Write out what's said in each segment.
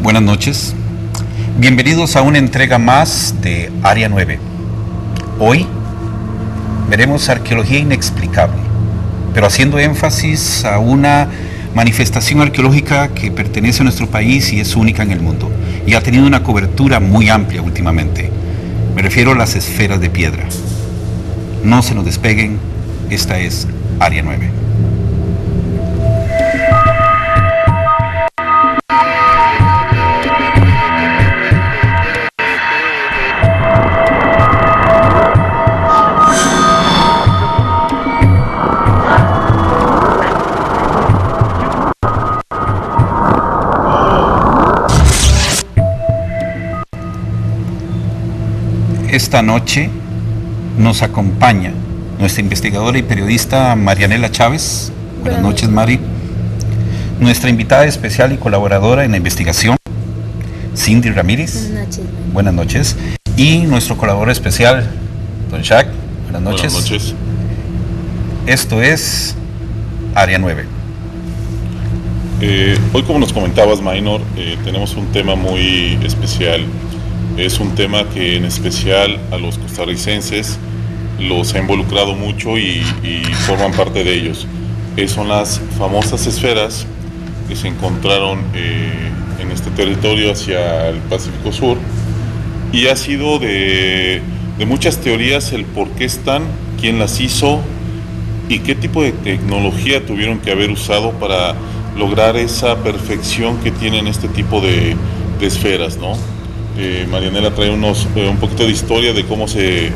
Buenas noches. Bienvenidos a una entrega más de Área 9. Hoy veremos arqueología inexplicable, pero haciendo énfasis a una manifestación arqueológica que pertenece a nuestro país y es única en el mundo, y ha tenido una cobertura muy amplia últimamente. Me refiero a las esferas de piedra. No se nos despeguen, esta es Área 9. Esta noche nos acompaña nuestra investigadora y periodista Marianela Chávez. Buenas noches, Mari. Nuestra invitada especial y colaboradora en la investigación, Cindy Ramírez. Buenas noches. Buenas noches. Y nuestro colaborador especial, don Jack. Buenas noches. Buenas noches. Esto es Área 9. Hoy, como nos comentabas, Minor, tenemos un tema muy especial. Es un tema que en especial a los costarricenses los ha involucrado mucho y forman parte de ellos. Son las famosas esferas que se encontraron en este territorio hacia el Pacífico Sur, y ha sido de muchas teorías el por qué están, quién las hizo y qué tipo de tecnología tuvieron que haber usado para lograr esa perfección que tienen este tipo de esferas, ¿no? Marianela trae un poquito de historia de cómo se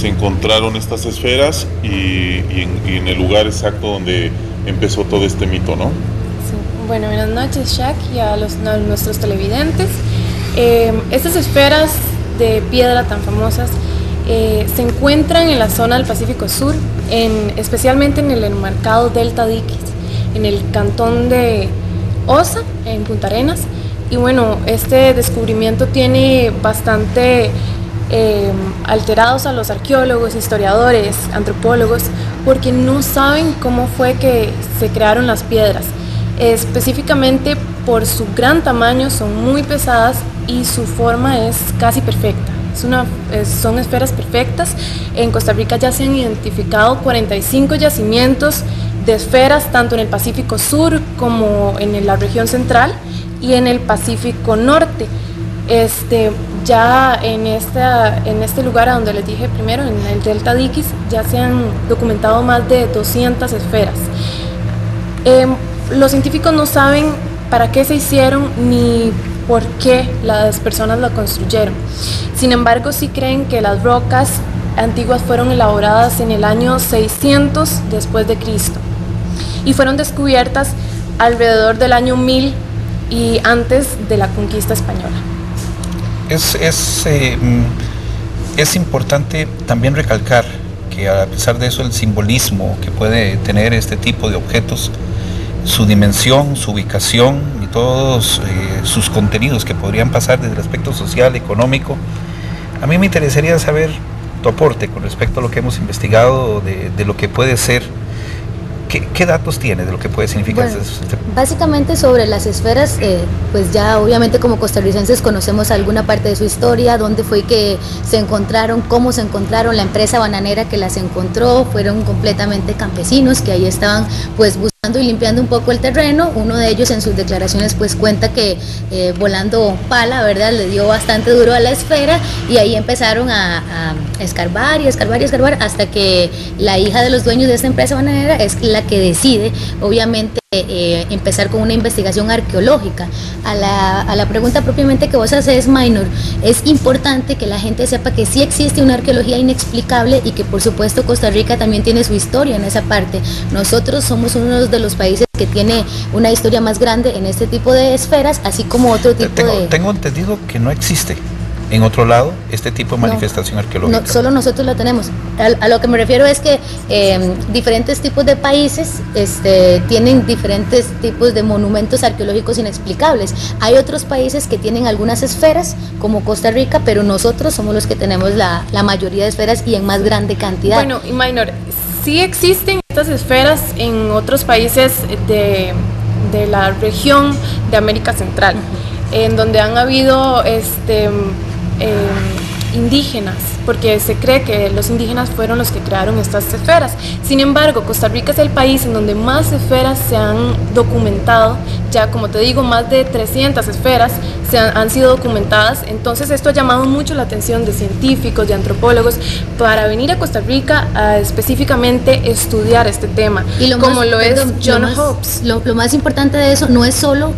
encontraron estas esferas y en el lugar exacto donde empezó todo este mito, ¿no? Sí. Bueno, buenas noches, Jack, y a nuestros televidentes. Estas esferas de piedra tan famosas se encuentran en la zona del Pacífico Sur, especialmente en el enmarcado Delta Diquis, en el cantón de Osa, en Punta Arenas. Y bueno, este descubrimiento tiene bastante alterados a los arqueólogos, historiadores, antropólogos, porque no saben cómo fue que se crearon las piedras. Específicamente por su gran tamaño, son muy pesadas y su forma es casi perfecta. Son esferas perfectas. En Costa Rica ya se han identificado 45 yacimientos de esferas, tanto en el Pacífico Sur como en la región central y en el Pacífico Norte. Ya en este lugar a donde les dije primero, en el Delta Diquis, ya se han documentado más de 200 esferas. Los científicos no saben para qué se hicieron ni por qué las personas la construyeron. Sin embargo, sí creen que las rocas antiguas fueron elaboradas en el año 600 después de Cristo y fueron descubiertas alrededor del año 1000 y antes de la conquista española. Es importante también recalcar que, a pesar de eso, el simbolismo que puede tener este tipo de objetos, su dimensión, su ubicación y todos sus contenidos que podrían pasar desde el aspecto social, económico, a mí me interesaría saber tu aporte con respecto a lo que hemos investigado de lo que puede ser. ¿Qué datos tiene de lo que puede significar? Bueno, básicamente sobre las esferas, pues ya obviamente como costarricenses conocemos alguna parte de su historia, dónde fue que se encontraron, cómo se encontraron, la empresa bananera que las encontró, fueron completamente campesinos que ahí estaban pues buscando y limpiando un poco el terreno. Uno de ellos en sus declaraciones pues cuenta que volando pala, ¿verdad?, le dio bastante duro a la esfera y ahí empezaron a escarbar y escarbar y escarbar hasta que la hija de los dueños de esta empresa bananera es la que decide, obviamente, empezar con una investigación arqueológica. A la pregunta propiamente que vos haces, Minor, es importante que la gente sepa que sí existe una arqueología inexplicable y que por supuesto Costa Rica también tiene su historia en esa parte. Nosotros somos uno de los países que tiene una historia más grande en este tipo de esferas, así como otro tipo Tengo entendido que no existe en otro lado este tipo de manifestación arqueológica. No, solo nosotros la tenemos. A lo que me refiero es que diferentes tipos de países tienen diferentes tipos de monumentos arqueológicos inexplicables. Hay otros países que tienen algunas esferas, como Costa Rica, pero nosotros somos los que tenemos la mayoría de esferas y en más grande cantidad. Bueno, y Minor, sí existen estas esferas en otros países de la región de América Central. en donde han habido indígenas, porque se cree que los indígenas fueron los que crearon estas esferas. Sin embargo, Costa Rica es el país en donde más esferas se han documentado. Ya, como te digo, más de 300 esferas han sido documentadas. Entonces esto ha llamado mucho la atención de científicos, de antropólogos, para venir a Costa Rica a específicamente estudiar este tema, y como lo es John Hobbes. Lo más importante de eso no es solo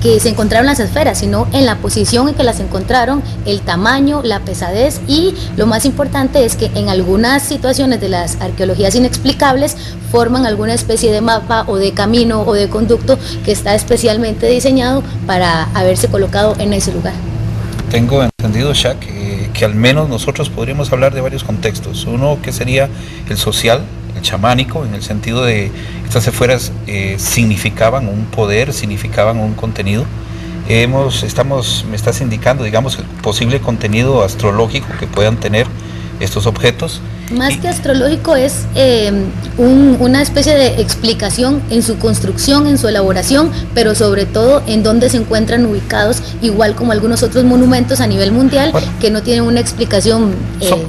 que se encontraron las esferas, sino en la posición en que las encontraron, el tamaño, la pesadez, y lo más importante es que en algunas situaciones de las arqueologías inexplicables forman alguna especie de mapa o de camino o de conducto que está especialmente diseñado para haberse colocado en ese lugar. Tengo entendido, Shaq, que al menos nosotros podríamos hablar de varios contextos. Uno que sería el social, el chamánico, en el sentido de estas esferas significaban un poder, significaban un contenido. Me estás indicando, digamos, el posible contenido astrológico que puedan tener estos objetos. Más que astrológico es una especie de explicación en su construcción, en su elaboración, pero sobre todo en dónde se encuentran ubicados, igual como algunos otros monumentos a nivel mundial, bueno, que no tienen una explicación.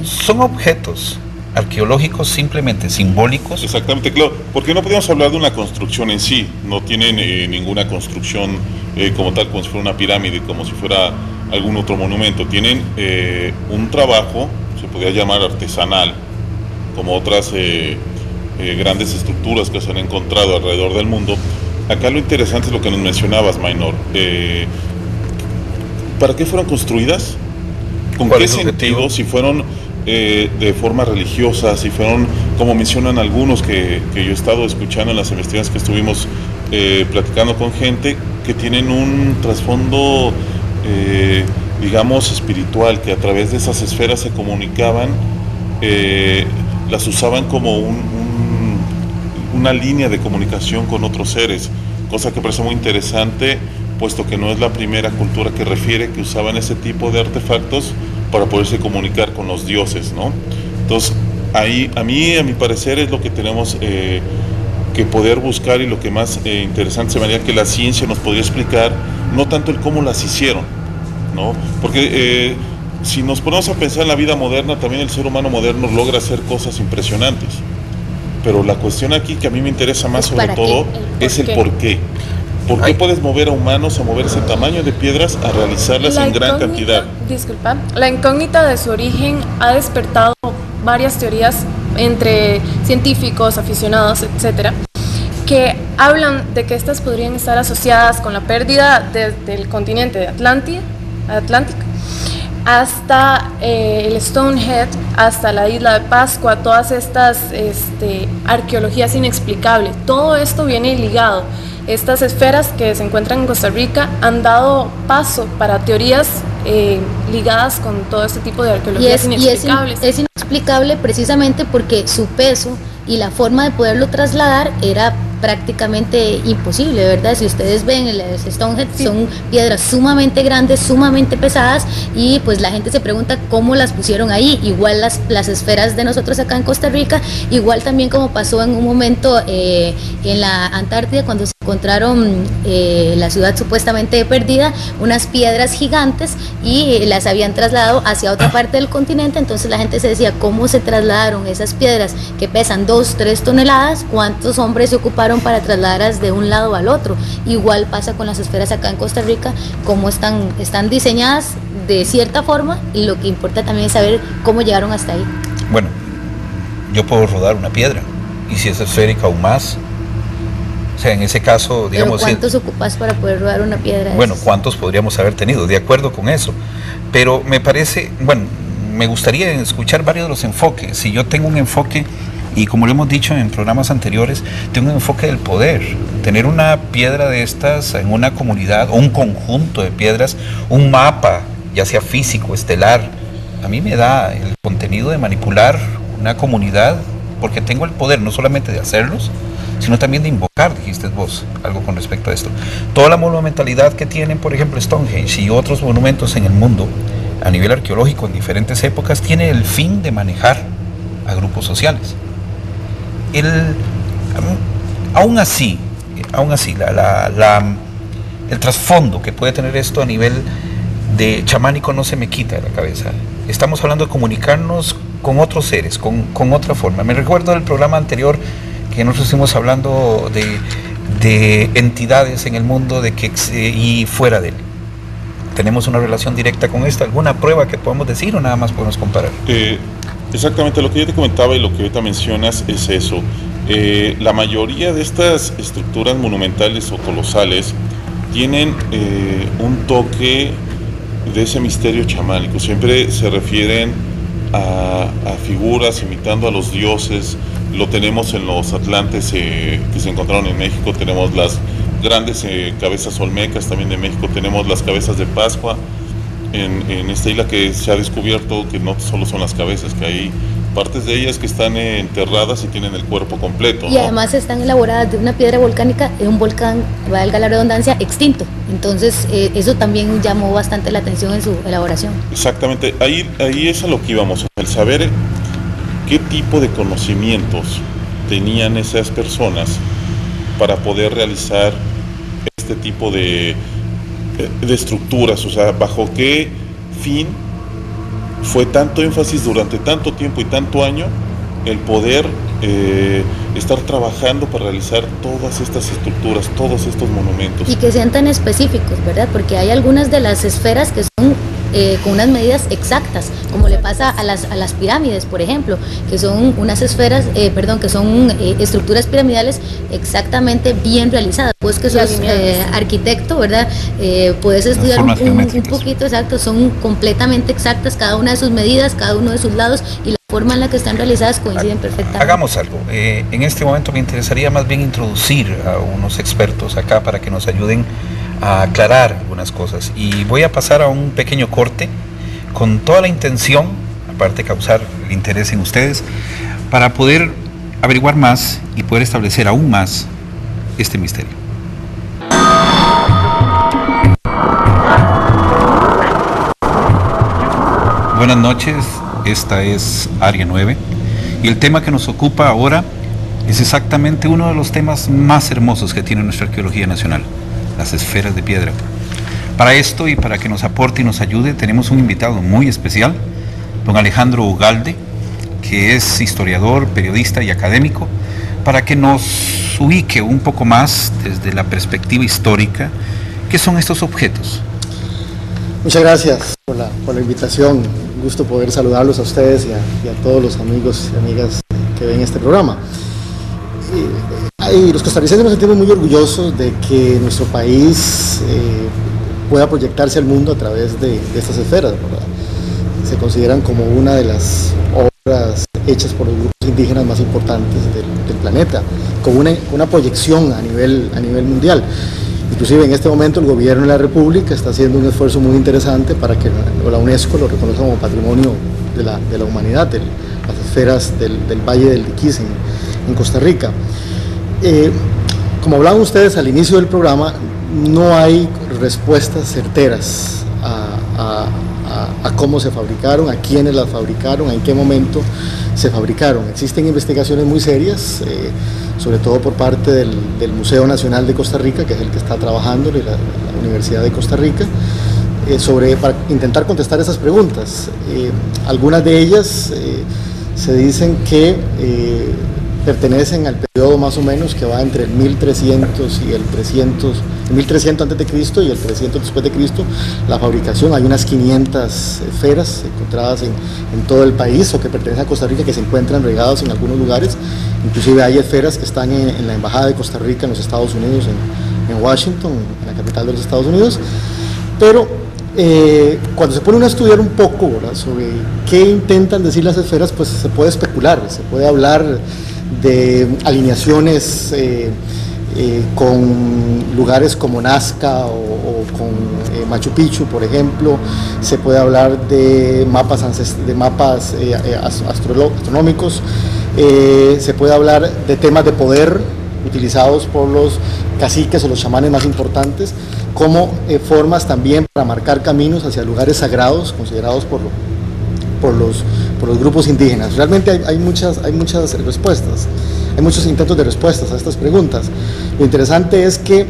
Son objetos arqueológicos simplemente simbólicos. Exactamente, claro, porque no podemos hablar de una construcción en sí, no tienen ninguna construcción como tal, como si fuera una pirámide, como si fuera algún otro monumento. Tienen un trabajo, se podría llamar artesanal, como otras grandes estructuras que se han encontrado alrededor del mundo. Acá lo interesante es lo que nos mencionabas, Maynor. ¿Para qué fueron construidas? ¿Con qué sentido? Si fueron de forma religiosa, si fueron, como mencionan algunos que yo he estado escuchando en las investigaciones que estuvimos platicando con gente, que tienen un trasfondo, digamos, espiritual, que a través de esas esferas se comunicaban, las usaban como una línea de comunicación con otros seres, cosa que parece muy interesante, puesto que no es la primera cultura que refiere que usaban ese tipo de artefactos para poderse comunicar con los dioses, ¿no? Entonces, ahí, a mi parecer, es lo que tenemos que poder buscar, y lo que más interesante se me haría que la ciencia nos podría explicar, no tanto el cómo las hicieron, ¿no? Porque si nos ponemos a pensar en la vida moderna, también el ser humano moderno logra hacer cosas impresionantes, pero la cuestión aquí que a mí me interesa más sobre todo es el por qué. ¿Por qué puedes mover a humanos a mover ese tamaño de piedras a realizarlas en gran cantidad? Disculpa, la incógnita de su origen ha despertado varias teorías entre científicos, aficionados, etcétera, que hablan de que estas podrían estar asociadas con la pérdida del continente de Atlántico hasta el Stonehenge, hasta la isla de Pascua, todas estas arqueologías inexplicables. Todo esto viene ligado. Estas esferas que se encuentran en Costa Rica han dado paso para teorías ligadas con todo este tipo de arqueologías inexplicables. Es inexplicable precisamente porque su peso y la forma de poderlo trasladar era prácticamente imposible, ¿verdad? Si ustedes ven el Stonehenge, sí, son piedras sumamente grandes, sumamente pesadas, y pues la gente se pregunta cómo las pusieron ahí. Igual las esferas de nosotros acá en Costa Rica, igual también como pasó en un momento en la Antártida, cuando se encontraron la ciudad supuestamente perdida, unas piedras gigantes, y las habían trasladado hacia otra parte del continente. Entonces la gente se decía, ¿cómo se trasladaron esas piedras que pesan 2-3 toneladas? ¿Cuántos hombres se ocuparon para trasladarlas de un lado al otro? Igual pasa con las esferas acá en Costa Rica, cómo están diseñadas de cierta forma, y lo que importa también es saber cómo llegaron hasta ahí. Bueno, yo puedo rodar una piedra, y si es esférica aún más. O sea, en ese caso, digamos... ¿Pero cuántos ocupas para poder rodar una piedra? Bueno, ¿cuántos podríamos haber tenido? De acuerdo con eso. Pero me parece, bueno, me gustaría escuchar varios de los enfoques. Si yo tengo un enfoque, y como lo hemos dicho en programas anteriores, tengo un enfoque del poder. Tener una piedra de estas en una comunidad, o un conjunto de piedras, un mapa, ya sea físico, estelar, a mí me da el contenido de manipular una comunidad, porque tengo el poder no solamente de hacerlos, sino también de invocar, dijiste vos, algo con respecto a esto. Toda la monumentalidad que tienen, por ejemplo, Stonehenge y otros monumentos en el mundo, a nivel arqueológico en diferentes épocas, tiene el fin de manejar a grupos sociales. Aún así, el trasfondo que puede tener esto a nivel de chamánico no se me quita de la cabeza. Estamos hablando de comunicarnos con otros seres, con otra forma. Me recuerdo del programa anterior que nosotros estuvimos hablando de entidades en el mundo y fuera de él. ¿Tenemos una relación directa con esto? ¿Alguna prueba que podamos decir o nada más podemos comparar? Exactamente, lo que yo te comentaba y lo que ahorita mencionas es eso. La mayoría de estas estructuras monumentales o colosales tienen un toque de ese misterio chamánico. Siempre se refieren a figuras imitando a los dioses. Lo tenemos en los atlantes que se encontraron en México. Tenemos las grandes cabezas olmecas también de México. Tenemos las cabezas de Pascua en esta isla, que se ha descubierto que no solo son las cabezas, que hay partes de ellas que están enterradas y tienen el cuerpo completo, y además están elaboradas de una piedra volcánica de un volcán, valga la redundancia, extinto. Entonces eso también llamó bastante la atención en su elaboración. Exactamente, ahí es a lo que íbamos, el saber qué tipo de conocimientos tenían esas personas para poder realizar este tipo de estructuras, o sea, bajo qué fin fue tanto énfasis durante tanto tiempo y tanto año el poder estar trabajando para realizar todas estas estructuras, todos estos monumentos. Y que sean tan específicos, ¿verdad? Porque hay algunas de las esferas que son con unas medidas exactas, como le pasa a las pirámides, por ejemplo, que son unas esferas, que son estructuras piramidales exactamente bien realizadas. Pues que sos arquitecto, ¿verdad? Puedes estudiar un poquito, exacto, son completamente exactas, cada una de sus medidas, cada uno de sus lados, y la forma en la que están realizadas coinciden perfectamente. Hagamos algo. En este momento me interesaría más bien introducir a unos expertos acá para que nos ayuden a aclarar algunas cosas, y voy a pasar a un pequeño corte con toda la intención, aparte de causar el interés en ustedes, para poder averiguar más y poder establecer aún más este misterio. Buenas noches, esta es Área 9 y el tema que nos ocupa ahora es exactamente uno de los temas más hermosos que tiene nuestra arqueología nacional: las esferas de piedra. Para esto y para que nos aporte y nos ayude, tenemos un invitado muy especial, don Alejandro Ugalde, que es historiador, periodista y académico, para que nos ubique un poco más desde la perspectiva histórica qué son estos objetos. Muchas gracias por la invitación. Un gusto poder saludarlos a ustedes y a todos los amigos y amigas que ven este programa. Los costarricenses nos sentimos muy orgullosos de que nuestro país pueda proyectarse al mundo a través de estas esferas, ¿verdad? Se consideran como una de las obras hechas por los grupos indígenas más importantes del planeta, con una proyección a nivel mundial. Inclusive en este momento el gobierno de la República está haciendo un esfuerzo muy interesante para que la UNESCO lo reconozca como patrimonio de la humanidad, las esferas del Valle del Liquís en Costa Rica. Como hablaban ustedes al inicio del programa, no hay respuestas certeras a cómo se fabricaron, a quiénes las fabricaron, en qué momento se fabricaron. Existen investigaciones muy serias, sobre todo por parte del Museo Nacional de Costa Rica, que es el que está trabajando, la Universidad de Costa Rica, para intentar contestar esas preguntas. Algunas de ellas se dicen que pertenecen al periodo más o menos que va entre el 1300 y el 1300 antes de Cristo y el 300 después de Cristo, la fabricación. Hay unas 500 esferas encontradas en todo el país o que pertenecen a Costa Rica, que se encuentran regadas en algunos lugares. Inclusive hay esferas que están en la Embajada de Costa Rica en los Estados Unidos, en Washington, en la capital de los Estados Unidos. Pero cuando se pone uno a estudiar un poco, ¿verdad?, sobre qué intentan decir las esferas, pues se puede especular, se puede hablar de alineaciones con lugares como Nazca o con Machu Picchu, por ejemplo. Se puede hablar de mapas astronómicos, se puede hablar de temas de poder utilizados por los caciques o los chamanes más importantes, como formas también para marcar caminos hacia lugares sagrados considerados por los grupos indígenas. Realmente hay muchas respuestas, hay muchos intentos de respuestas a estas preguntas. Lo interesante es que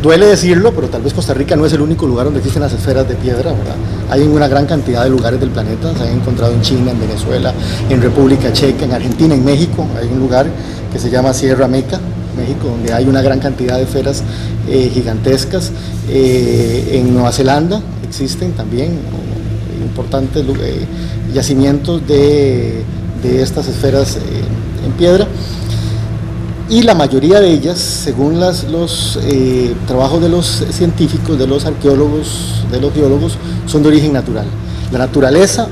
Duele decirlo, pero tal vez Costa Rica no es el único lugar donde existen las esferas de piedra, ¿verdad? Hay en una gran cantidad de lugares del planeta, se han encontrado en China, en Venezuela, en República Checa, en Argentina, en México. Hay un lugar que se llama Sierra Meca, México, donde hay una gran cantidad de esferas gigantescas. En Nueva Zelanda existen también importantes yacimientos de estas esferas en piedra. Y la mayoría de ellas, según los trabajos de los científicos, de los arqueólogos, de los geólogos, son de origen natural. La naturaleza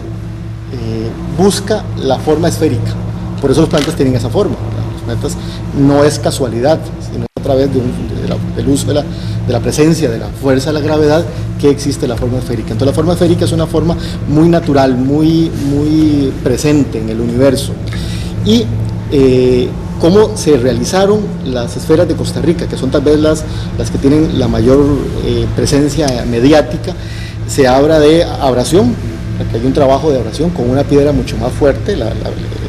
busca la forma esférica, por eso los planetas tienen esa forma. Los planetas no es casualidad, sino a través del uso de la presencia, de la fuerza de la gravedad, que existe la forma esférica. Entonces la forma esférica es una forma muy natural, muy presente en el universo. Y cómo se realizaron las esferas de Costa Rica, que son tal vez las que tienen la mayor presencia mediática. Se habla de abrasión, porque hay un trabajo de abrasión con una piedra mucho más fuerte,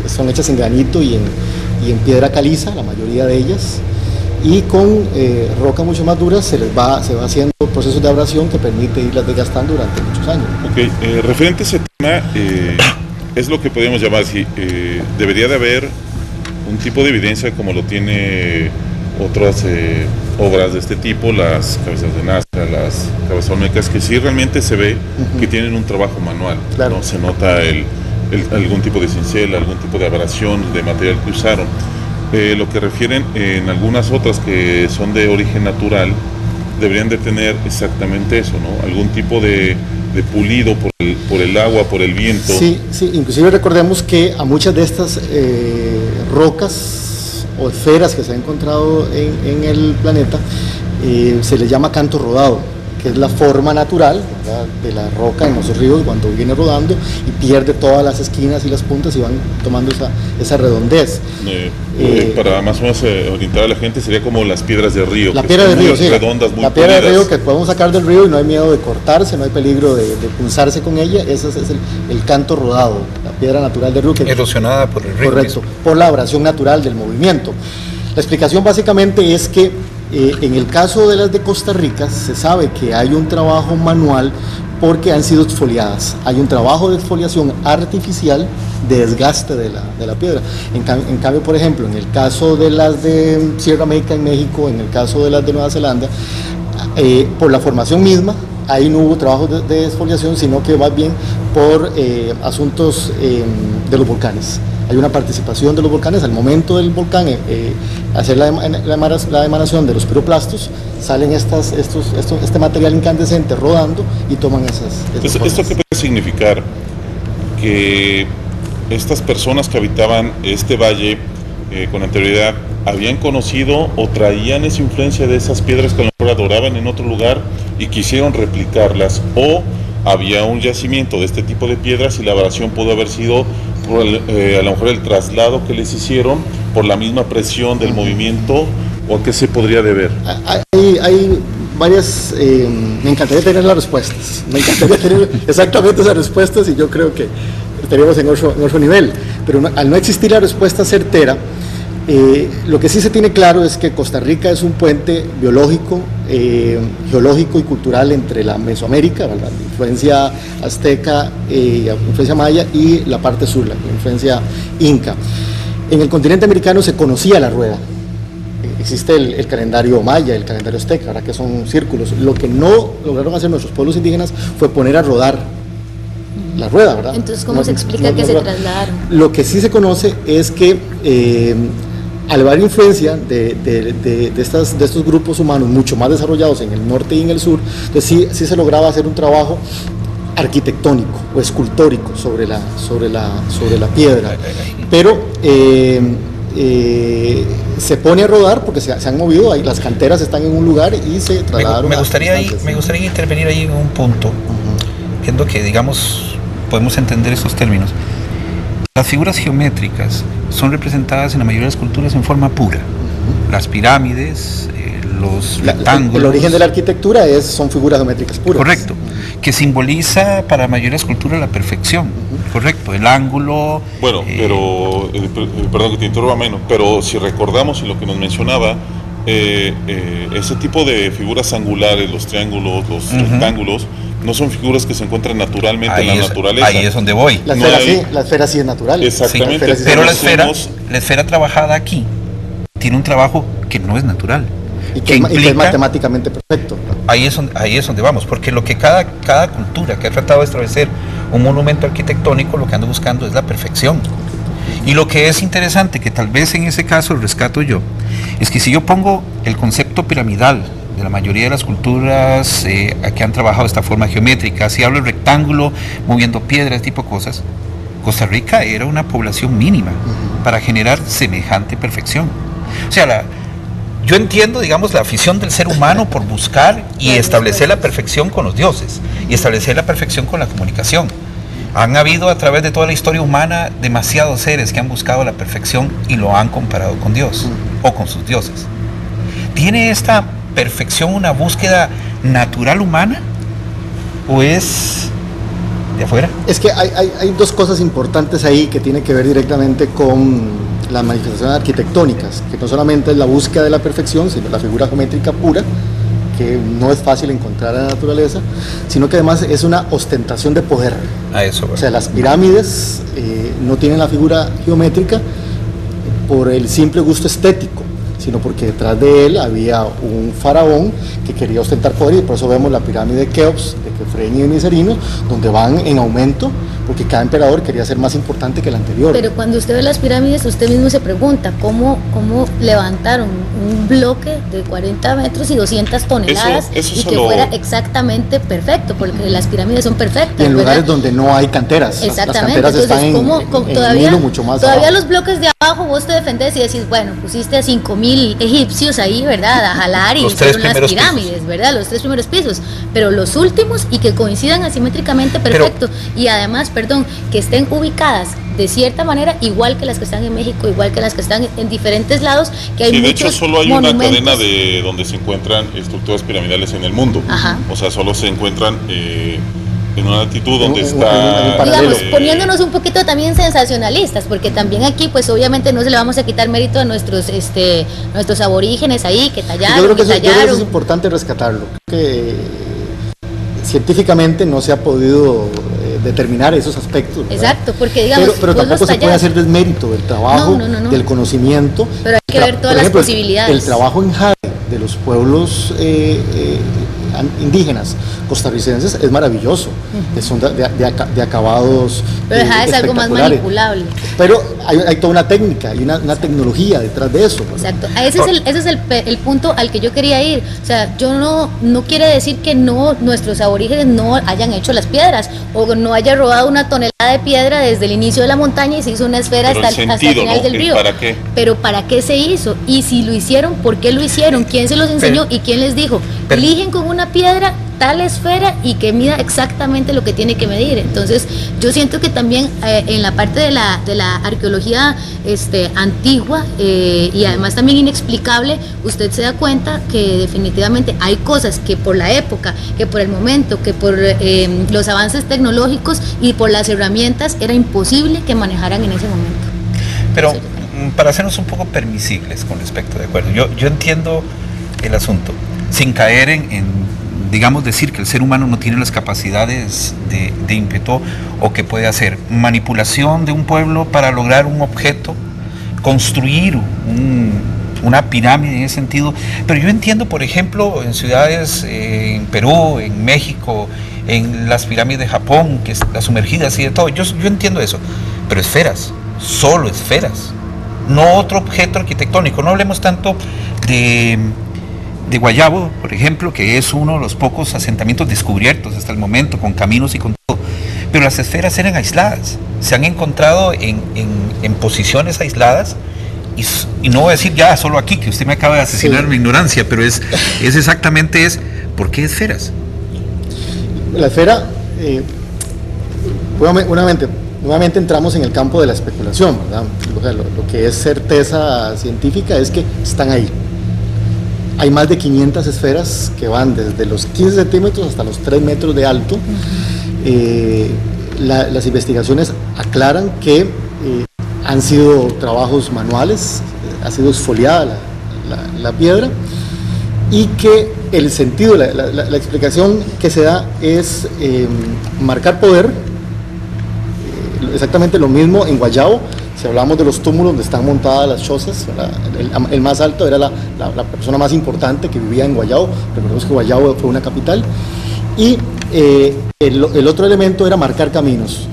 son hechas en granito y en piedra caliza, la mayoría de ellas, y con roca mucho más dura se va haciendo procesos de abrasión que permite irlas desgastando durante muchos años. Ok, referente a ese tema, es lo que podemos llamar, si debería de haber un tipo de evidencia como lo tiene otras obras de este tipo, las cabezas de Nazca, las cabezas olmecas, que sí realmente se ve que tienen un trabajo manual, claro, ¿no? Se nota algún tipo de cincel, algún tipo de abrasión de material que usaron. Lo que refieren en algunas otras que son de origen natural, deberían de tener exactamente eso, ¿no? Algún tipo de pulido por el agua, por el viento. Sí, inclusive recordemos que a muchas de estas rocas o esferas que se han encontrado en el planeta se les llama canto rodado, que es la forma natural, ¿verdad?, de la roca en los ríos cuando viene rodando y pierde todas las esquinas y las puntas y van tomando esa redondez. Para más o menos orientar a la gente, sería como las piedras de río. La piedra de río, sí. Redondas, muy la piedra pulidas. de río que podemos sacar del río y no hay miedo de cortarse, no hay peligro de punzarse con ella. Ese es el canto rodado, la piedra natural del río. Erosionada por el río. Correcto, mismo. por la abrasión natural del movimiento. La explicación básicamente es que en el caso de las de Costa Rica se sabe que hay un trabajo manual porque han sido exfoliadas. Hay un trabajo de exfoliación artificial de desgaste de la piedra. En cambio, por ejemplo, en el caso de las de Sierra Meca en México, en el caso de las de Nueva Zelanda, por la formación misma, ahí no hubo trabajo de exfoliación, sino que más bien por asuntos de los volcanes. Hay una participación de los volcanes. Al momento del volcán hacer la emanación de los piroplastos, salen este material incandescente rodando y toman esas ¿Esto qué puede significar? Que estas personas que habitaban este valle con anterioridad habían conocido o traían esa influencia de esas piedras que a lo mejor adoraban en otro lugar y quisieron replicarlas, o había un yacimiento de este tipo de piedras y la abrasión pudo haber sido por a lo mejor el traslado que les hicieron por la misma presión del movimiento, o a qué se podría deber. Hay varias, me encantaría tener las respuestas, me encantaría tener exactamente esas respuestas y yo creo que estaríamos en otro nivel, pero al no existir la respuesta certera, lo que sí se tiene claro es que Costa Rica es un puente biológico, geológico y cultural entre la Mesoamérica, la influencia azteca, influencia maya, y la parte sur, la influencia inca. En el continente americano se conocía la rueda. Existe el calendario maya, el calendario azteca, ahora que son círculos. Lo que no lograron hacer nuestros pueblos indígenas fue poner a rodar la rueda, ¿verdad? Entonces, ¿cómo se explica que se trasladaron? Lo que sí se conoce es que al haber influencia de estos grupos humanos mucho más desarrollados en el norte y en el sur, entonces sí se lograba hacer un trabajo arquitectónico o escultórico sobre la piedra, pero se pone a rodar porque se han movido, ahí las canteras están en un lugar y se trasladaron. Me gustaría intervenir ahí en un punto, viendo que, digamos, podemos entender esos términos. Las figuras geométricas son representadas en la mayoría de las culturas en forma pura. Las pirámides, los rectángulos. El origen de la arquitectura son figuras geométricas puras. Correcto, que simboliza para la mayoría de las culturas la perfección. Correcto, el ángulo. Bueno, pero, perdón que te interrumpa, Maynor, pero si recordamos en lo que nos mencionaba, ese tipo de figuras angulares, los triángulos, los rectángulos, no son figuras que se encuentran naturalmente en la naturaleza. Ahí es donde voy. La esfera sí es natural. Exactamente. Sí, pero la esfera trabajada aquí tiene un trabajo que no es natural. Y que es matemáticamente perfecto. Ahí es donde vamos, porque lo que cada cultura que ha tratado de establecer un monumento arquitectónico, lo que anda buscando es la perfección. Y lo que es interesante, que tal vez en ese caso rescato yo, es que si yo pongo el concepto piramidal de la mayoría de las culturas que han trabajado de esta forma geométrica, si hablo del rectángulo, moviendo piedras, ese tipo de cosas, Costa Rica era una población mínima para generar semejante perfección. O sea, yo entiendo, digamos, la afición del ser humano por buscar y establecer la perfección con los dioses y establecer la perfección con la comunicación. Han habido a través de toda la historia humana demasiados seres que han buscado la perfección y lo han comparado con Dios o con sus dioses. ¿Tiene esta perfección una búsqueda natural humana o es de afuera? Es que hay dos cosas importantes ahí que tienen que ver directamente con las manifestaciones arquitectónicas, que no solamente es la búsqueda de la perfección, sino la figura geométrica pura, que no es fácil encontrar en la naturaleza, sino que además es una ostentación de poder. A eso, o sea, las pirámides no tienen la figura geométrica por el simple gusto estético, sino porque detrás de él había un faraón que quería ostentar poder, y por eso vemos la pirámide de Keops, de Kefren y de Miserino, donde van en aumento, porque cada emperador quería ser más importante que el anterior. Pero cuando usted ve las pirámides, usted mismo se pregunta, ¿cómo levantaron un bloque de 40 metros y 200 toneladas eso y que fuera exactamente perfecto? Porque las pirámides son perfectas. Y en lugares donde no hay canteras. Exactamente. Las canteras entonces, están en todavía, Nilo mucho más todavía abajo. los bloques de abajo vos te defendés y decís, bueno, pusiste a 5,000 egipcios ahí, ¿verdad? A jalar y hicieron las pirámides, ¿verdad? Los 3 primeros pisos. Pero los últimos, y que coincidan asimétricamente perfecto. Y además, perdón, que estén ubicadas de cierta manera igual que las que están en México, igual que las que están en diferentes lados, que hay de muchos hecho solo hay monumentos. una cadena de donde se encuentran estructuras piramidales en el mundo. Ajá. O sea, solo se encuentran en una altitud donde está... digamos, poniéndonos un poquito también sensacionalistas, porque también aquí pues obviamente no se le vamos a quitar mérito a nuestros aborígenes ahí que tallaron. Yo creo que eso es importante rescatarlo, que científicamente no se ha podido determinar esos aspectos, ¿verdad? Exacto, porque digamos, pero tampoco se puede hacer desmérito del trabajo, del conocimiento. Pero hay que ver todas las posibilidades. El trabajo en jade de los pueblos indígenas costarricenses es maravilloso, son de acabados. Pero jade es algo más manipulable. Pero hay toda una técnica, hay una tecnología detrás de eso, ¿verdad? Exacto, ese es el punto al que yo quería ir. O sea, yo no quiere decir que nuestros aborígenes no hayan hecho las piedras o no haya rodado una tonelada de piedra desde el inicio de la montaña y se hizo una esfera hasta el final del río. ¿Para qué? Pero ¿para qué se hizo? Y si lo hicieron, ¿por qué lo hicieron? ¿Quién se los enseñó y quién les dijo? Eligen con una piedra tal esfera y que mida exactamente lo que tiene que medir. Entonces yo siento que también en la parte de la arqueología antigua y además también inexplicable, usted se da cuenta que definitivamente hay cosas que por la época, que por el momento, que por los avances tecnológicos y por las herramientas era imposible que manejaran en ese momento. Pero para hacernos un poco permisibles con respecto, de acuerdo, yo entiendo el asunto sin caer en digamos, decir que el ser humano no tiene las capacidades de ímpetu o que puede hacer manipulación de un pueblo para lograr un objeto, construir una pirámide en ese sentido. Pero yo entiendo, por ejemplo, en ciudades en Perú, en México, en las pirámides de Japón, que las sumergidas y de todo, yo entiendo eso, pero esferas, solo esferas, no otro objeto arquitectónico. No hablemos tanto de Guayabo, por ejemplo, que es uno de los pocos asentamientos descubiertos hasta el momento, con caminos y con todo, pero las esferas eran aisladas, se han encontrado en posiciones aisladas, y no voy a decir ya solo aquí, que usted me acaba de asesinar mi ignorancia, pero es exactamente ¿por qué esferas? La esfera, nuevamente entramos en el campo de la especulación, ¿verdad? Lo que es certeza científica es que están ahí. Hay más de 500 esferas que van desde los 15 centímetros hasta los 3 metros de alto. Las investigaciones aclaran que han sido trabajos manuales, ha sido esfoliada la piedra, y que el sentido, la explicación que se da es marcar poder, exactamente lo mismo en Guayabo. Si hablamos de los túmulos donde están montadas las chozas, el más alto era la persona más importante que vivía en Guayabo. Recordemos que Guayabo fue una capital. Y el otro elemento era marcar caminos.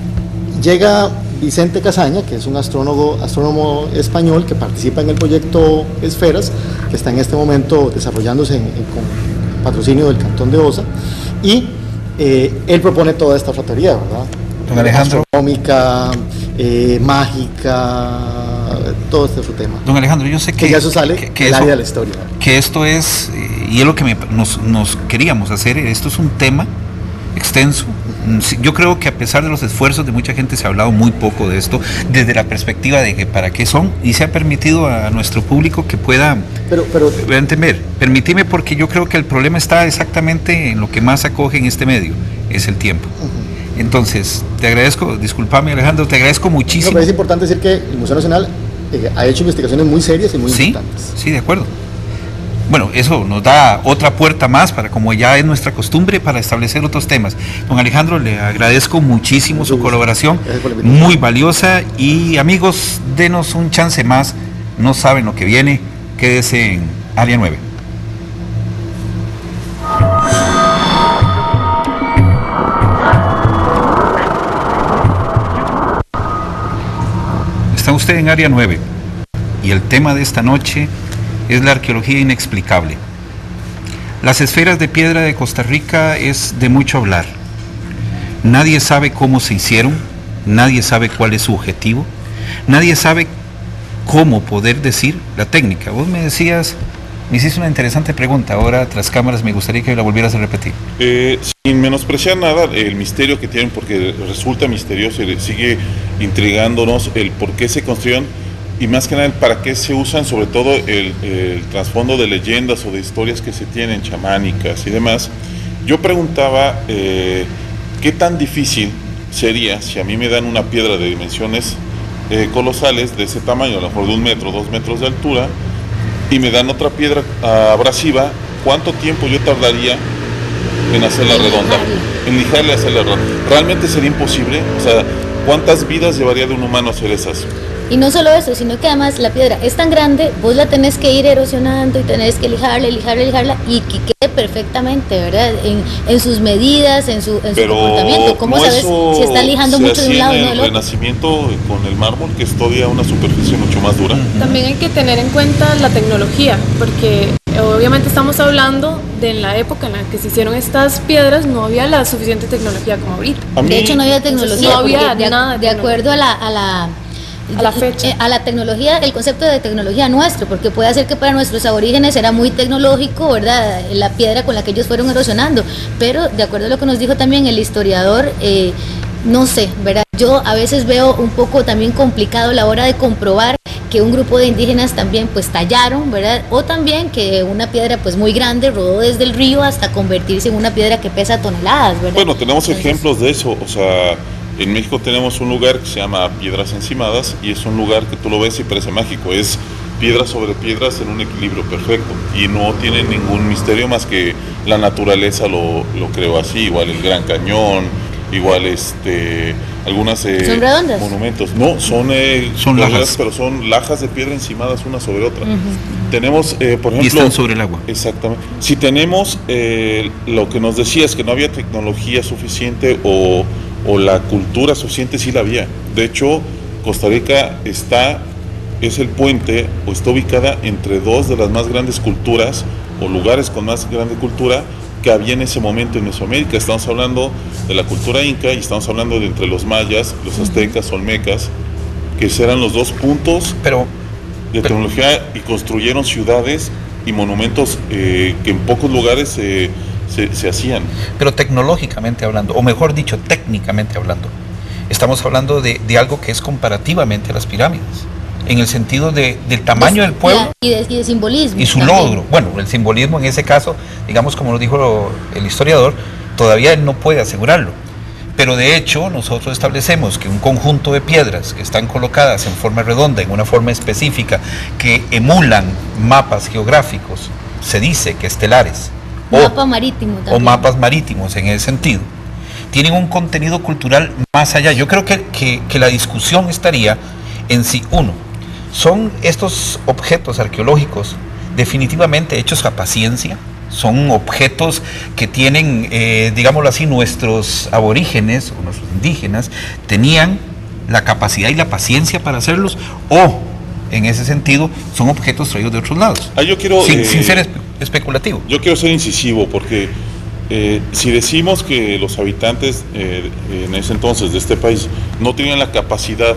Llega Vicente Casaña, que es un astrónomo español que participa en el proyecto Esferas, que está en este momento desarrollándose con patrocinio del Cantón de Osa, y él propone toda esta teoría, ¿verdad? Don Alejandro. Astronómica, mágica, todo este tema. Don Alejandro, yo sé que ya eso sale del área de la historia. Que esto es, y es lo que nos queríamos hacer, esto es un tema extenso. Yo creo que a pesar de los esfuerzos de mucha gente se ha hablado muy poco de esto, desde la perspectiva de que para qué son, y se ha permitido a nuestro público que pueda entender. Permíteme, porque yo creo que el problema está exactamente en lo que más acoge en este medio, es el tiempo. Entonces, te agradezco, discúlpame Alejandro, te agradezco muchísimo. Es importante decir que el Museo Nacional ha hecho investigaciones muy serias y muy importantes. Sí, de acuerdo. Bueno, eso nos da otra puerta más para, como ya es nuestra costumbre, para establecer otros temas. Don Alejandro, le agradezco muchísimo su colaboración, muy valiosa, y amigos, denos un chance más, no saben lo que viene, quédese en Área 9. Está usted en Área 9 y el tema de esta noche es la arqueología inexplicable. Las esferas de piedra de Costa Rica es de mucho hablar. Nadie sabe cómo se hicieron, nadie sabe cuál es su objetivo, nadie sabe cómo poder decir la técnica. Vos me decías, me hiciste una interesante pregunta, ahora tras cámaras me gustaría que la volvieras a repetir. Sin menospreciar nada el misterio que tienen, porque resulta misterioso y sigue intrigándonos el por qué se construyeron, y más que nada el para qué se usan, sobre todo el trasfondo de leyendas o de historias que se tienen, chamánicas y demás. Yo preguntaba qué tan difícil sería si a mí me dan una piedra de dimensiones colosales, de ese tamaño, a lo mejor de 1 metro, 2 metros de altura, y me dan otra piedra abrasiva, ¿cuánto tiempo yo tardaría en hacerla redonda? En lijarla y hacerla redonda. ¿Realmente sería imposible? O sea, ¿cuántas vidas llevaría de un humano hacer esas? Y no solo eso, sino que además la piedra es tan grande, vos la tenés que ir erosionando y tenés que lijarla y que quede perfectamente, ¿verdad? En sus medidas, en su comportamiento. ¿Cómo no, sabes si está lijando mucho de un lado y no del otro? El renacimiento con el mármol, que es todavía una superficie mucho más dura. También hay que tener en cuenta la tecnología, porque obviamente estamos hablando de la época en la que se hicieron estas piedras, no había la suficiente tecnología como ahorita. De hecho, no había tecnología. No había nada de acuerdo a la fecha, a la tecnología, el concepto de tecnología nuestro, porque puede ser que para nuestros aborígenes era muy tecnológico, ¿verdad? La piedra con la que ellos fueron erosionando, pero de acuerdo a lo que nos dijo también el historiador, no sé, ¿verdad? Yo a veces veo un poco también complicado la hora de comprobar que un grupo de indígenas también pues tallaron, ¿verdad? O también que una piedra pues muy grande rodó desde el río hasta convertirse en una piedra que pesa toneladas, ¿verdad? Bueno, tenemos ejemplos de eso, o sea, en México tenemos un lugar que se llama Piedras Encimadas, y es un lugar que tú lo ves y parece mágico, es piedras sobre piedras en un equilibrio perfecto, y no tiene ningún misterio más que la naturaleza lo creó así. Igual el Gran Cañón, igual algunas ¿Son redondas? monumentos, no, son lajas, pero son lajas de piedra encimadas una sobre otra. Tenemos, por ejemplo, y están sobre el agua. Exactamente. Si tenemos lo que nos decías, que no había tecnología suficiente o la cultura suficiente, sí la había. De hecho, Costa Rica es el puente, o está ubicada entre dos de las más grandes culturas o lugares con más grande cultura que había en ese momento en Mesoamérica. Estamos hablando de la cultura inca y estamos hablando de entre los mayas, los aztecas, olmecas, que eran los dos puntos de tecnología, y construyeron ciudades y monumentos que en pocos lugares se hacían. Pero tecnológicamente hablando, o mejor dicho, técnicamente hablando, estamos hablando de algo que es comparativamente a las pirámides, en el sentido del tamaño del pueblo y de simbolismo. Y su también. logro. Bueno, el simbolismo en ese caso, digamos, como lo dijo el historiador, todavía él no puede asegurarlo. Pero de hecho nosotros establecemos que un conjunto de piedras que están colocadas en forma redonda, en una forma específica, que emulan mapas geográficos, se dice que estelares, Mapa marítimo también. o mapas marítimos en ese sentido, tienen un contenido cultural más allá. Yo creo que la discusión estaría en si, uno, son estos objetos arqueológicos definitivamente hechos a paciencia, son objetos que tienen, digámoslo así, nuestros aborígenes o nuestros indígenas tenían la capacidad y la paciencia para hacerlos, o en ese sentido son objetos traídos de otros lados, yo quiero, sin ser especulativo. Yo quiero ser incisivo porque si decimos que los habitantes en ese entonces de este país no tenían la capacidad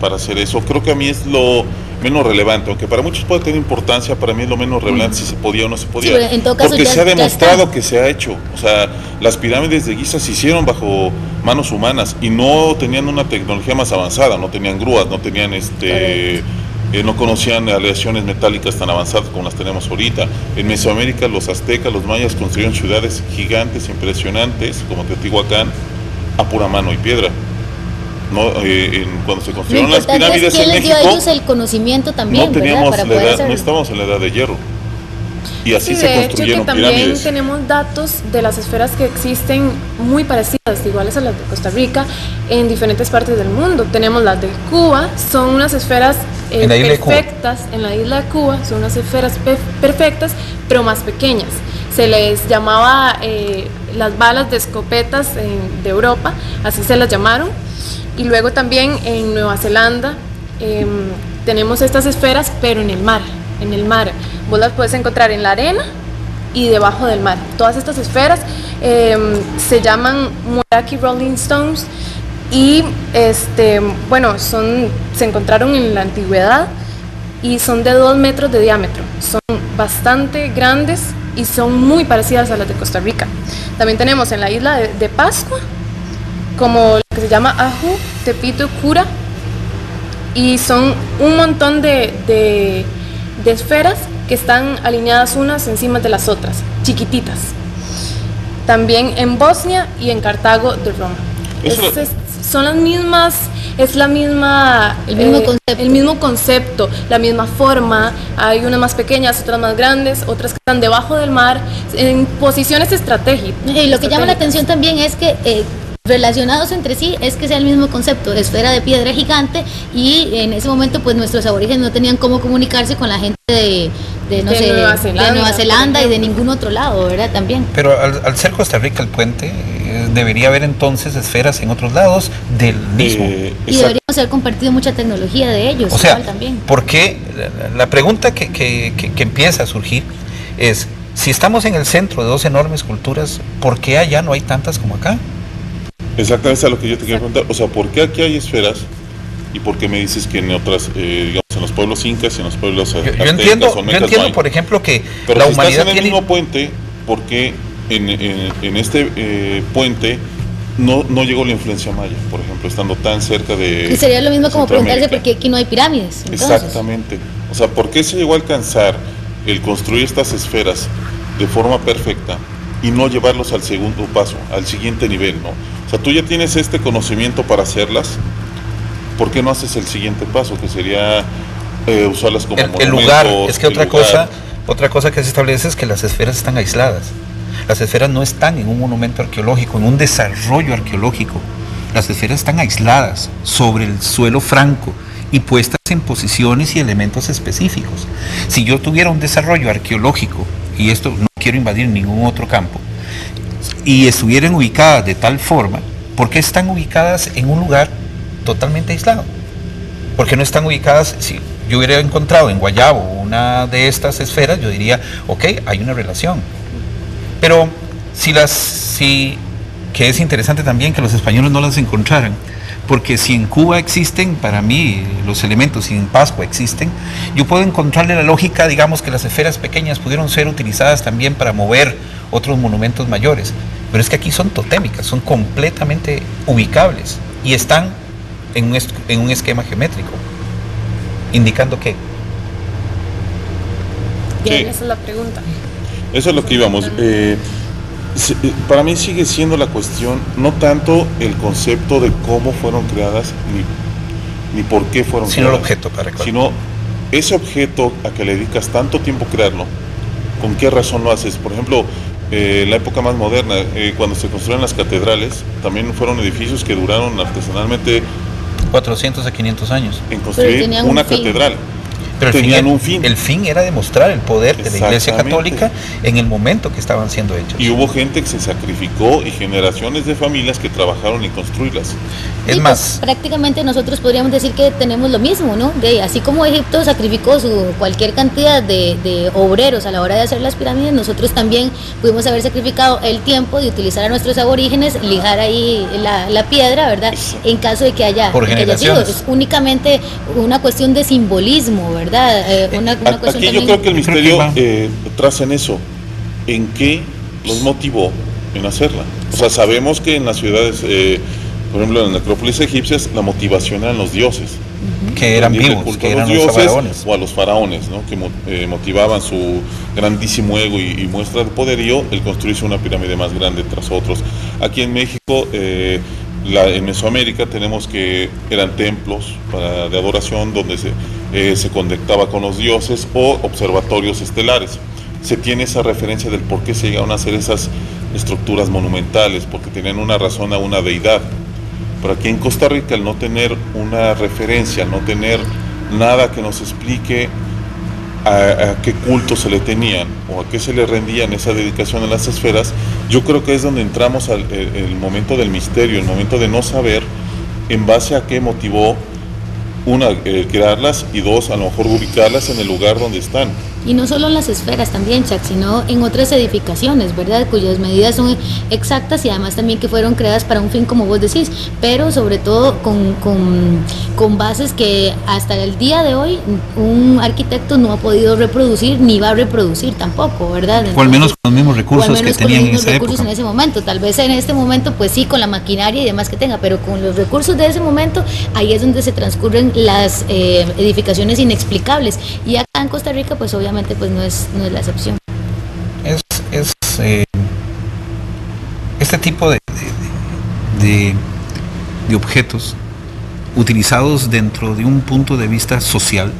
para hacer eso, creo que a mí es lo menos relevante, aunque para muchos puede tener importancia, para mí es lo menos relevante si se podía o no se podía, Sí, en todo caso porque ya, se ha demostrado ya que se ha hecho. O sea, las pirámides de Giza se hicieron bajo manos humanas y no tenían una tecnología más avanzada, no tenían grúas, no tenían no conocían aleaciones metálicas tan avanzadas como las tenemos ahorita. En Mesoamérica los aztecas, los mayas construyeron ciudades gigantes, impresionantes, como Teotihuacán, a pura mano y piedra. No, cuando se construyeron las pirámides es en les dio México, a ellos el conocimiento también, no teníamos ¿verdad? Para poder hacerlo. no estábamos en la edad de hierro. Y así Sí, se de hecho que construyeron también pirámides. tenemos datos de las esferas que existen muy parecidas, iguales a las de Costa Rica, en diferentes partes del mundo. Tenemos las de Cuba, son unas esferas En la isla de Cuba. perfectas, en la isla de Cuba, son unas esferas perfectas, pero más pequeñas. Se les llamaba las balas de escopetas de Europa, así se las llamaron. Y luego también en Nueva Zelanda tenemos estas esferas, pero en el mar. En el mar, vos las puedes encontrar en la arena y debajo del mar. Todas estas esferas se llaman Muiraki Rolling Stones y bueno, se encontraron en la antigüedad y son de 2 metros de diámetro. Son bastante grandes y son muy parecidas a las de Costa Rica. También tenemos en la isla de Pascua, como lo que se llama Ajú, Tepito, Cura, y son un montón de esferas que están alineadas unas encima de las otras, chiquititas. También en Bosnia y en Cartago de Roma. Son las mismas, es la misma, el mismo concepto, la misma forma. Hay unas más pequeñas, otras más grandes, otras que están debajo del mar, en posiciones estratégicas. Y lo que llama la atención también es que relacionados entre sí es que sea el mismo concepto, esfera de piedra gigante, y en ese momento pues nuestros aborígenes no tenían cómo comunicarse con la gente de Nueva Zelanda y de ningún otro lado, ¿verdad? También. Pero al ser Costa Rica el puente, debería haber entonces esferas en otros lados del mismo. Y deberíamos haber compartido mucha tecnología de ellos, o sea, igual también. ¿por qué? La pregunta que empieza a surgir es, si estamos en el centro de dos enormes culturas, ¿por qué allá no hay tantas como acá? Exactamente a lo que yo te quería preguntar. O sea, ¿por qué aquí hay esferas? ¿Y por qué me dices que en otras, digamos, en los pueblos incas y en los pueblos aztecas yo entiendo, por ejemplo, que pero la si humanidad estás en el tiene... mismo puente, ¿por qué en este puente no llegó la influencia maya, por ejemplo, estando tan cerca de... Y sería lo mismo como preguntarse Centroamérica? por qué aquí no hay pirámides. Entonces. Exactamente. O sea, ¿por qué se llegó a alcanzar el construir estas esferas de forma perfecta y no llevarlos al segundo paso, al siguiente nivel, ¿no? O sea, tú ya tienes este conocimiento para hacerlas, ¿por qué no haces el siguiente paso, que sería usarlas como monumentos? El lugar, es que otra cosa que se establece es que las esferas están aisladas. Las esferas no están en un monumento arqueológico, en un desarrollo arqueológico. Las esferas están aisladas sobre el suelo franco y puestas en posiciones y elementos específicos. Si yo tuviera un desarrollo arqueológico, y esto no quiero invadir ningún otro campo, y estuvieran ubicadas de tal forma, ¿por qué están ubicadas en un lugar totalmente aislado? ¿Por qué no están ubicadas? Si yo hubiera encontrado en Guayabo una de estas esferas, yo diría, ok, hay una relación. Pero que es interesante también que los españoles no las encontraran, porque si en Cuba existen, para mí, los elementos, y en Pascua existen, yo puedo encontrarle la lógica, digamos, que las esferas pequeñas pudieron ser utilizadas también para mover otros monumentos mayores, pero es que aquí son totémicas, son completamente ubicables y están en un esquema geométrico, indicando que... Bien, Sí. esa es la pregunta. Eso es lo que íbamos. Para mí sigue siendo la cuestión, no tanto el concepto de cómo fueron creadas, ni por qué fueron sino creadas, el objeto, para recordar. sino ese objeto a que le dedicas tanto tiempo crearlo, ¿con qué razón lo haces? Por ejemplo, la época más moderna, cuando se construyeron las catedrales, también fueron edificios que duraron artesanalmente 400 a 500 años. en construir una catedral. Pero tenían un fin. El fin era demostrar el poder de la Iglesia Católica en el momento que estaban siendo hechos. Y hubo gente que se sacrificó y generaciones de familias que trabajaron en construirlas. Es sí, más, pues, prácticamente nosotros podríamos decir que tenemos lo mismo, ¿no? Así como Egipto sacrificó cualquier cantidad de obreros a la hora de hacer las pirámides, nosotros también pudimos haber sacrificado el tiempo de utilizar a nuestros aborígenes, lijar ahí la piedra, ¿verdad? En caso de que haya, por generaciones. Es únicamente una cuestión de simbolismo, ¿verdad? Una cuestión aquí yo creo que el misterio traza en eso, en qué los motivó en hacerla. O sea, sabemos que en las ciudades, por ejemplo, en las necrópolis egipcias, la motivación eran los dioses. Que eran vivos, que eran los faraones. O a los faraones, ¿no? Que motivaban su grandísimo ego y muestra de poderío el construirse una pirámide más grande tras otros. Aquí en México, en Mesoamérica, tenemos que eran templos de adoración donde se conectaba con los dioses o observatorios estelares. Se tiene esa referencia del por qué se llegaron a hacer esas estructuras monumentales, porque tenían una razón a una deidad. Pero aquí en Costa Rica, al no tener una referencia, al no tener nada que nos explique a qué culto se le tenían o a qué se le rendían esa dedicación a las esferas, yo creo que es donde entramos al el momento del misterio, el momento de no saber en base a qué motivó, una, crearlas, y dos, a lo mejor ubicarlas en el lugar donde están. Y no solo en las esferas también, Chuck, sino en otras edificaciones, ¿verdad? Cuyas medidas son exactas y además también que fueron creadas para un fin, como vos decís, pero sobre todo con bases que hasta el día de hoy un arquitecto no ha podido reproducir ni va a reproducir tampoco, ¿verdad? Entonces, o al menos con los mismos recursos que tenían en esa época. En ese momento, tal vez en este momento, pues sí, con la maquinaria y demás que tenga, pero con los recursos de ese momento, ahí es donde se transcurren las edificaciones inexplicables. Y acá en Costa Rica, pues obviamente pues no es la excepción. Este tipo de objetos utilizados dentro de un punto de vista social,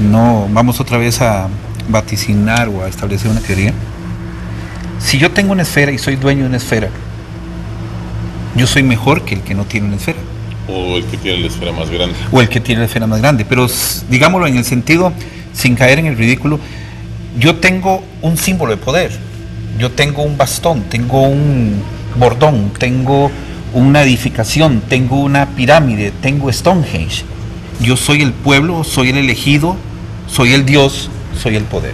no vamos otra vez a vaticinar o a establecer una teoría. Si yo tengo una esfera y soy dueño de una esfera, yo soy mejor que el que no tiene una esfera. O el que tiene la esfera más grande. O el que tiene la esfera más grande. Pero digámoslo en el sentido, sin caer en el ridículo, yo tengo un símbolo de poder. Yo tengo un bastón, tengo un bordón, tengo una edificación, tengo una pirámide, tengo Stonehenge. Yo soy el pueblo, soy el elegido, soy el Dios, soy el poder.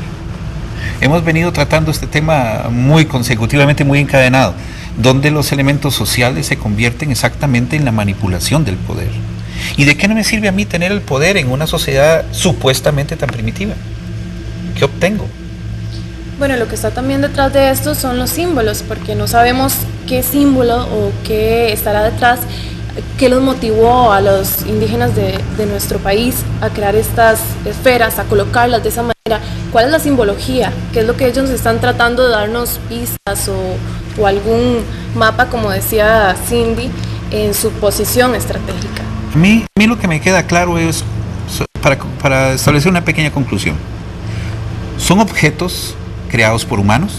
Hemos venido tratando este tema muy consecutivamente, muy encadenado, donde los elementos sociales se convierten exactamente en la manipulación del poder. ¿Y de qué no me sirve a mí tener el poder en una sociedad supuestamente tan primitiva? ¿Qué obtengo? Bueno, lo que está también detrás de esto son los símbolos, porque no sabemos qué símbolo o qué estará detrás, qué los motivó a los indígenas de nuestro país a crear estas esferas, a colocarlas de esa manera. ¿Cuál es la simbología? ¿Qué es lo que ellos están tratando de darnos pistas o algún mapa, como decía Cindy, en su posición estratégica? A mí lo que me queda claro es, para establecer una pequeña conclusión, son objetos creados por humanos,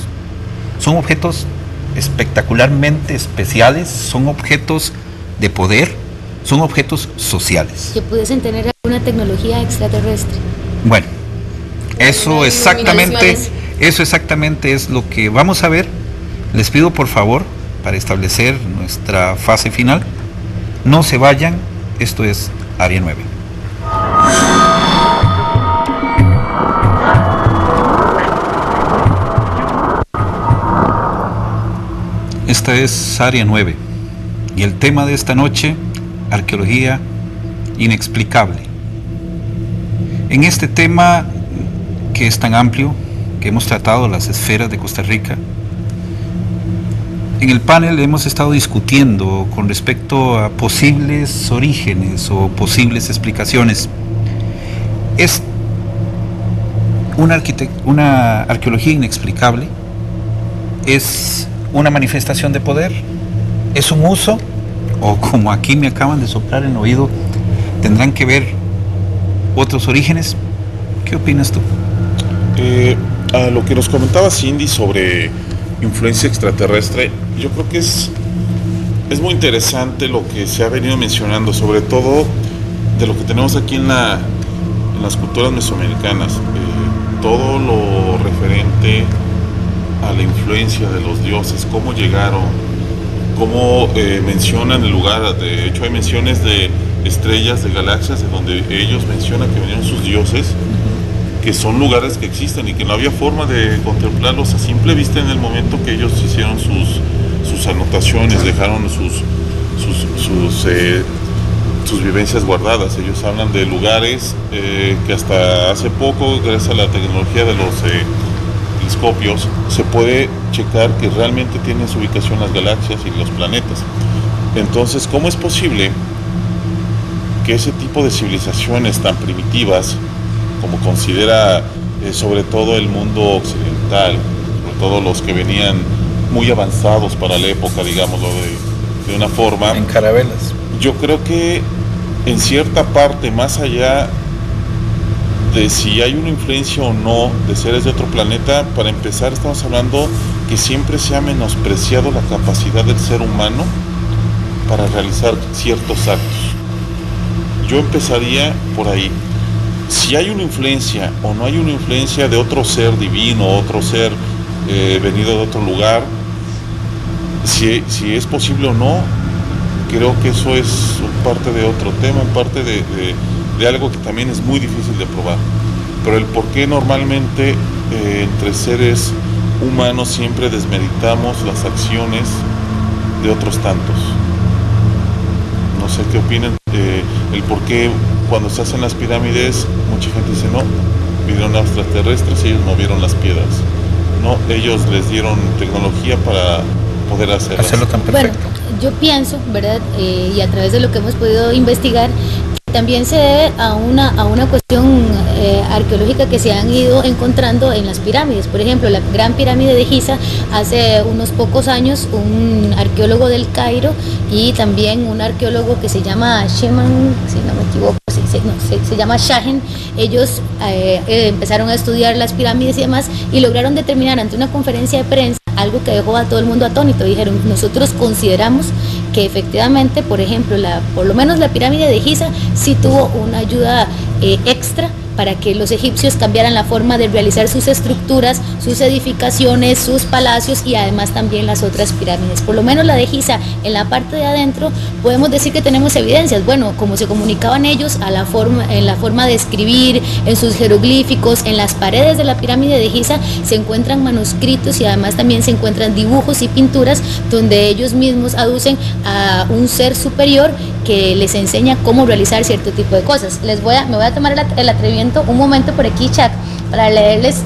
son objetos espectacularmente especiales, son objetos de poder, son objetos sociales. Que pudiesen tener alguna tecnología extraterrestre. Bueno, eso exactamente es lo que vamos a ver. Les pido por favor, para establecer nuestra fase final, no se vayan, esto es Área 9. Esta es Área 9 y el tema de esta noche, arqueología inexplicable. En este tema que es tan amplio, que hemos tratado las esferas de Costa Rica, en el panel hemos estado discutiendo con respecto a posibles orígenes o posibles explicaciones. Es una arqueología inexplicable ¿Es una manifestación de poder? ¿Es un uso? ¿O como aquí me acaban de soplar en el oído, tendrán que ver otros orígenes? ¿Qué opinas tú? A lo que nos comentaba Cindy sobre influencia extraterrestre, yo creo que es muy interesante lo que se ha venido mencionando, sobre todo de lo que tenemos aquí en las culturas mesoamericanas, todo lo referente a la influencia de los dioses, cómo llegaron, cómo mencionan el lugar. De hecho hay menciones de estrellas, de galaxias, en donde ellos mencionan que venían sus dioses, que son lugares que existen y que no había forma de contemplarlos a simple vista en el momento que ellos hicieron sus anotaciones, dejaron sus vivencias guardadas. Ellos hablan de lugares que hasta hace poco, gracias a la tecnología de los telescopios, se puede checar que realmente tienen su ubicación las galaxias y los planetas. Entonces, ¿cómo es posible que ese tipo de civilizaciones tan primitivas, como considera sobre todo el mundo occidental, sobre todo los que venían muy avanzados para la época, digámoslo de una forma, en carabelas, yo creo que en cierta parte, más allá de si hay una influencia o no de seres de otro planeta, para empezar estamos hablando que siempre se ha menospreciado la capacidad del ser humano para realizar ciertos actos. Yo empezaría por ahí. Si hay una influencia o no hay una influencia de otro ser divino, otro ser venido de otro lugar, si es posible o no, creo que eso es parte de otro tema, parte de algo que también es muy difícil de probar. Pero el por qué normalmente entre seres humanos siempre desmeritamos las acciones de otros tantos. No sé qué opinan, el por qué cuando se hacen las pirámides, mucha gente dice, no, vinieron extraterrestres y ellos movieron las piedras. No, ellos les dieron tecnología para poder hacerlo tan perfecto. Bueno, yo pienso, ¿verdad? Y a través de lo que hemos podido investigar, también se debe a una cuestión arqueológica que se han ido encontrando en las pirámides. Por ejemplo, la Gran Pirámide de Giza, hace unos pocos años, un arqueólogo del Cairo y también un arqueólogo que se llama Sheman, si no me equivoco, se llama Shahen, ellos empezaron a estudiar las pirámides y demás y lograron determinar ante una conferencia de prensa algo que dejó a todo el mundo atónito. Dijeron, nosotros consideramos que efectivamente, por ejemplo, por lo menos la pirámide de Giza sí tuvo una ayuda extra para que los egipcios cambiaran la forma de realizar sus estructuras, sus edificaciones, sus palacios y además también las otras pirámides. Por lo menos la de Giza, en la parte de adentro, podemos decir que tenemos evidencias. Bueno, como se comunicaban ellos en la forma de escribir, en sus jeroglíficos, en las paredes de la pirámide de Giza se encuentran manuscritos y además también se encuentran dibujos y pinturas donde ellos mismos aducen a un ser superior que les enseña cómo realizar cierto tipo de cosas. Me voy a tomar el atrevimiento un momento por aquí, Chuck, para leerles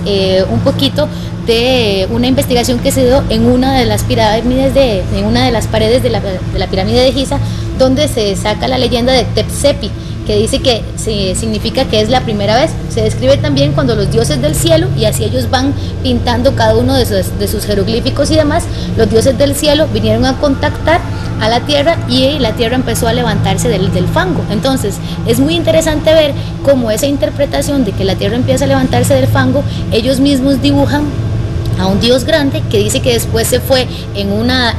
un poquito de una investigación que se dio en una de las pirámides, en una de las paredes de la pirámide de Giza, donde se saca la leyenda de Tepsepi, que dice que significa que es la primera vez. Se describe también cuando los dioses del cielo, y así ellos van pintando cada uno de sus jeroglíficos y demás, los dioses del cielo vinieron a contactar a la tierra y la tierra empezó a levantarse del fango. Entonces es muy interesante ver cómo esa interpretación de que la tierra empieza a levantarse del fango, ellos mismos dibujan a un dios grande que dice que después se fue en una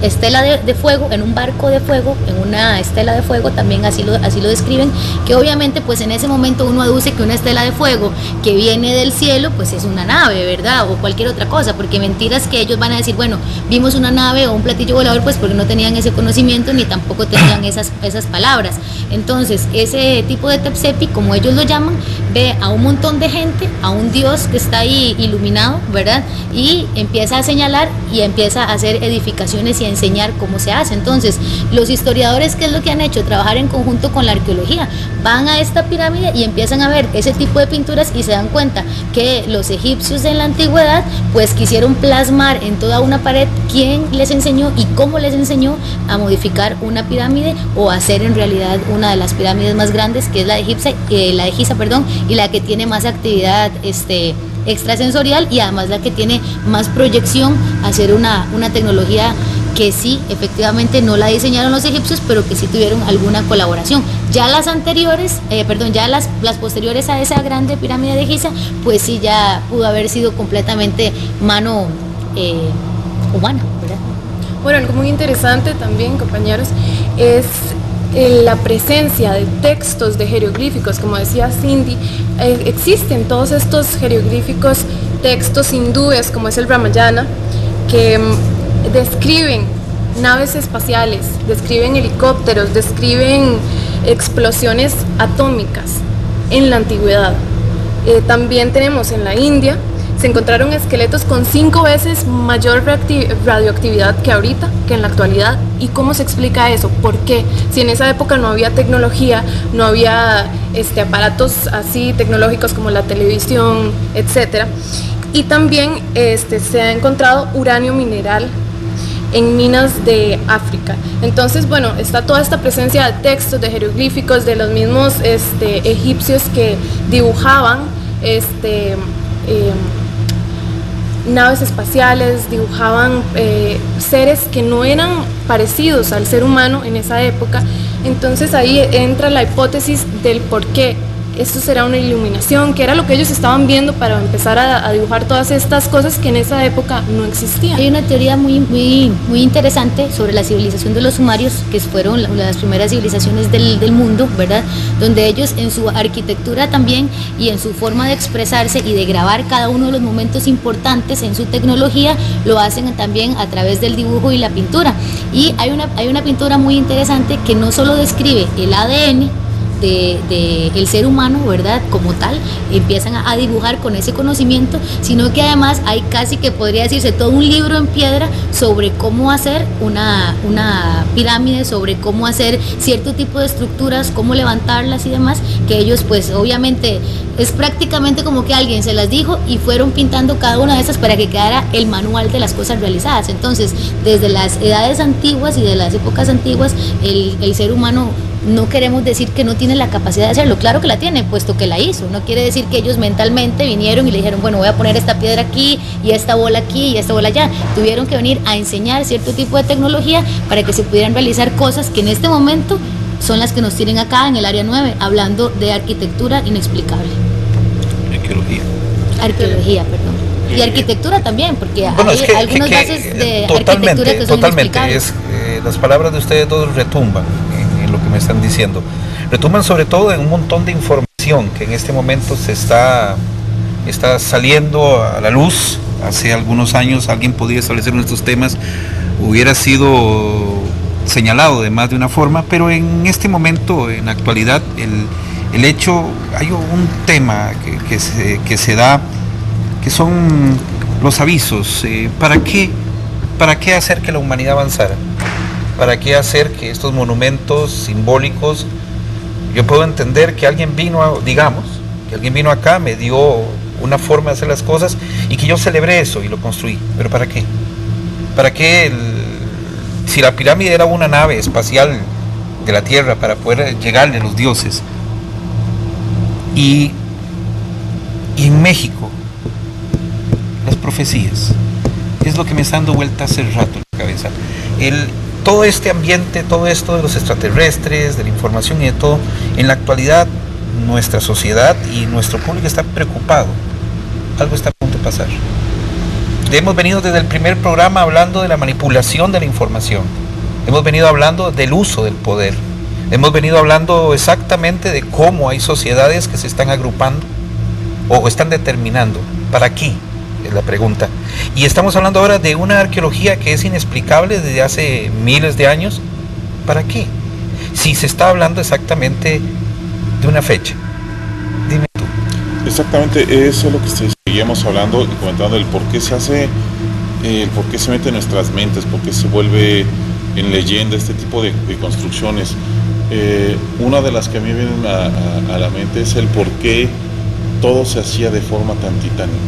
estela de fuego, en un barco de fuego, en una estela de fuego, también así lo describen, que obviamente pues en ese momento uno aduce que una estela de fuego que viene del cielo pues es una nave, ¿verdad? O cualquier otra cosa, porque mentiras que ellos van a decir, bueno, vimos una nave o un platillo volador, pues porque no tenían ese conocimiento ni tampoco tenían esas palabras. Entonces ese tipo de Tepsepi, como ellos lo llaman, ve a un montón de gente, a un dios que está ahí iluminado, ¿verdad? Y empieza a señalar y empieza a hacer edificaciones y a enseñar cómo se hace. Entonces, los historiadores, ¿qué es lo que han hecho? Trabajar en conjunto con la arqueología. Van a esta pirámide y empiezan a ver ese tipo de pinturas y se dan cuenta que los egipcios en la antigüedad, pues quisieron plasmar en toda una pared quién les enseñó y cómo les enseñó a modificar una pirámide o hacer en realidad una de las pirámides más grandes, que es la de Giza, y la que tiene más actividad extrasensorial y además la que tiene más proyección a ser una tecnología que sí, efectivamente no la diseñaron los egipcios, pero que sí tuvieron alguna colaboración. Ya las anteriores, ya las posteriores a esa grande pirámide de Giza, pues sí ya pudo haber sido completamente mano humana, ¿verdad? Bueno, algo muy interesante también, compañeros, es la presencia de textos de jeroglíficos, como decía Cindy. Existen todos estos jeroglíficos, textos hindúes, como es el Ramayana, que describen naves espaciales, describen helicópteros, describen explosiones atómicas en la antigüedad. También tenemos en la India, se encontraron esqueletos con 5 veces mayor radioactividad que ahorita, que en la actualidad. ¿Y cómo se explica eso? ¿Por qué? Si en esa época no había tecnología, no había aparatos así tecnológicos como la televisión, etc. Y también se ha encontrado uranio mineral en minas de África. Entonces, bueno, está toda esta presencia de textos, de jeroglíficos, de los mismos egipcios que dibujaban naves espaciales, dibujaban seres que no eran parecidos al ser humano en esa época. Entonces ahí entra la hipótesis del por qué esto será una iluminación, que era lo que ellos estaban viendo para empezar a dibujar todas estas cosas que en esa época no existían. Hay una teoría muy interesante sobre la civilización de los sumarios, que fueron las primeras civilizaciones del mundo, ¿verdad? Donde ellos en su arquitectura también y en su forma de expresarse y de grabar cada uno de los momentos importantes en su tecnología, lo hacen también a través del dibujo y la pintura. Y hay una pintura muy interesante que no solo describe el ADN del ser humano, ¿verdad? Como tal, empiezan a dibujar con ese conocimiento, sino que además hay casi que podría decirse todo un libro en piedra sobre cómo hacer una pirámide, sobre cómo hacer cierto tipo de estructuras, cómo levantarlas y demás, que ellos pues obviamente es prácticamente como que alguien se las dijo y fueron pintando cada una de esas para que quedara el manual de las cosas realizadas. Entonces, desde las edades antiguas y de las épocas antiguas, el ser humano, no queremos decir que no tiene la capacidad de hacerlo, claro que la tiene, puesto que la hizo. No quiere decir que ellos mentalmente vinieron y le dijeron, bueno, voy a poner esta piedra aquí y esta bola aquí y esta bola allá. Tuvieron que venir a enseñar cierto tipo de tecnología para que se pudieran realizar cosas que en este momento son las que nos tienen acá en el área 9, hablando de arquitectura inexplicable. Arqueología, perdón. Y arquitectura también, porque bueno, hay algunas bases de arquitectura que son inexplicables. Las palabras de ustedes dos retumban en lo que me están diciendo. Retumban sobre todo en un montón de información que en este momento se está saliendo a la luz. Hace algunos años alguien podía establecer estos temas, hubiera sido señalado de más de una forma, pero en este momento, en la actualidad, el hecho, hay un tema que se da, que son los avisos. ¿Para qué hacer que la humanidad avanzara? ¿Para qué hacer que estos monumentos simbólicos? Yo puedo entender que alguien vino acá, me dio una forma de hacer las cosas y que yo celebré eso y lo construí. ¿Pero para qué? ¿Para qué si la pirámide era una nave espacial de la Tierra para poder llegarle a los dioses? Y en México, las profecías, es lo que me está dando vuelta hace rato en la cabeza. Todo este ambiente, todo esto de los extraterrestres, de la información y de todo, en la actualidad nuestra sociedad y nuestro público está preocupado. Algo está a punto de pasar. Hemos venido desde el primer programa hablando de la manipulación de la información. Hemos venido hablando del uso del poder. Hemos venido hablando exactamente de cómo hay sociedades que se están agrupando o están determinando. ¿Para qué? Es la pregunta. Y estamos hablando ahora de una arqueología que es inexplicable desde hace miles de años. ¿Para qué? Si se está hablando exactamente de una fecha. Dime tú. Exactamente, eso es lo que seguíamos hablando y comentando, el por qué se hace, el por qué se mete en nuestras mentes, por qué se vuelve en leyenda este tipo de construcciones. Una de las que a mí vienen a la mente es el por qué todo se hacía de forma tan titánica.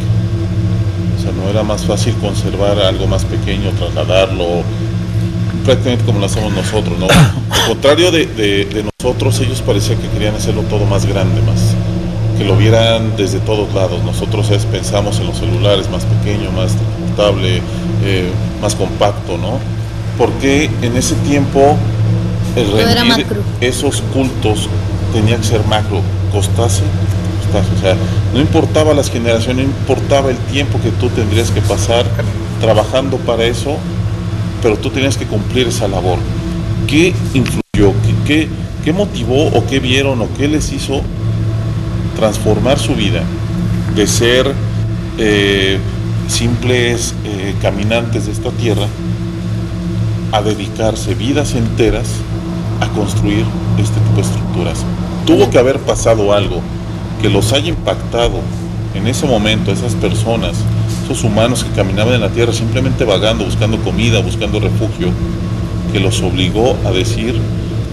O sea, no era más fácil conservar algo más pequeño, trasladarlo, prácticamente como lo hacemos nosotros, ¿no? Al contrario de nosotros, ellos parecía que querían hacerlo todo más grande, que lo vieran desde todos lados. Nosotros pensamos en los celulares más pequeño, más transportable, más compacto, ¿no? Porque en ese tiempo el rendir esos cultos tenía que ser macro, costase, o sea, no importaba las generaciones, no importaba el tiempo que tú tendrías que pasar trabajando para eso, pero tú tenías que cumplir esa labor. ¿Qué influyó? ¿Qué motivó o qué vieron o qué les hizo transformar su vida de ser simples caminantes de esta tierra a dedicarse vidas enteras a construir este tipo de estructuras? Tuvo que haber pasado algo que los haya impactado en ese momento, esas personas, esos humanos que caminaban en la tierra simplemente vagando, buscando comida, buscando refugio, que los obligó a decir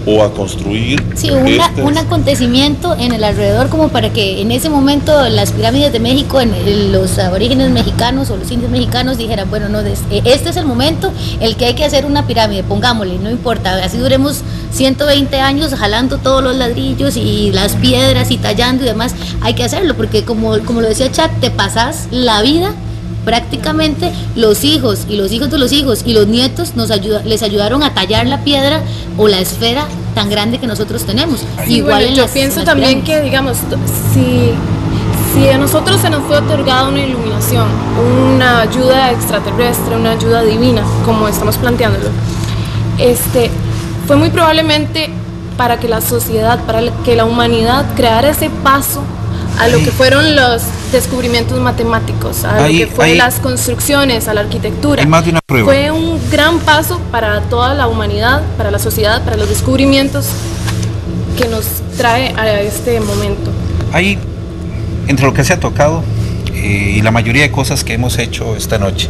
o a construir. Sí, un acontecimiento en el alrededor, como para que en ese momento las pirámides de México, los aborígenes mexicanos o los indios mexicanos dijeran, bueno, no, este es el momento el que hay que hacer una pirámide, pongámosle, no importa, así duremos 120 años jalando todos los ladrillos y las piedras y tallando y demás, hay que hacerlo, porque como lo decía Chuck, te pasas la vida prácticamente, los hijos y los hijos de los hijos y los nietos les ayudaron a tallar la piedra o la esfera tan grande que nosotros tenemos. Igual bueno, yo pienso también que, digamos, si a nosotros se nos fue otorgada una iluminación, una ayuda extraterrestre, una ayuda divina, como estamos planteándolo, fue muy probablemente para que la sociedad, para que la humanidad creara ese paso a lo que fueron los descubrimientos matemáticos, a lo que fue las construcciones, a la arquitectura. Hay más de una prueba. Fue un gran paso para toda la humanidad, para la sociedad, para los descubrimientos que nos trae a este momento. Hay, entre lo que se ha tocado y la mayoría de cosas que hemos hecho esta noche,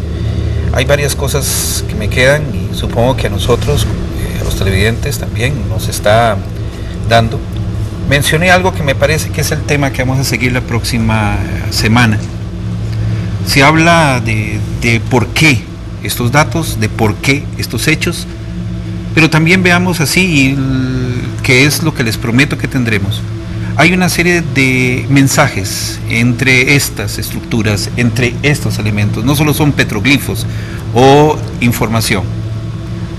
hay varias cosas que me quedan y supongo que a nosotros, a los televidentes también nos está dando. Mencioné algo que me parece que es el tema que vamos a seguir la próxima semana. Se habla de por qué estos datos, de por qué estos hechos, pero también veamos así qué es lo que les prometo que tendremos. Hay una serie de mensajes entre estas estructuras, entre estos elementos, no solo son petroglifos o información.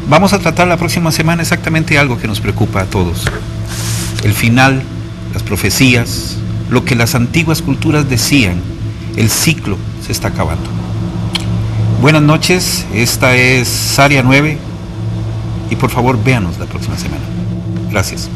Vamos a tratar la próxima semana exactamente algo que nos preocupa a todos. El final, las profecías, lo que las antiguas culturas decían, el ciclo se está acabando. Buenas noches, esta es Área 9 y por favor véanos la próxima semana. Gracias.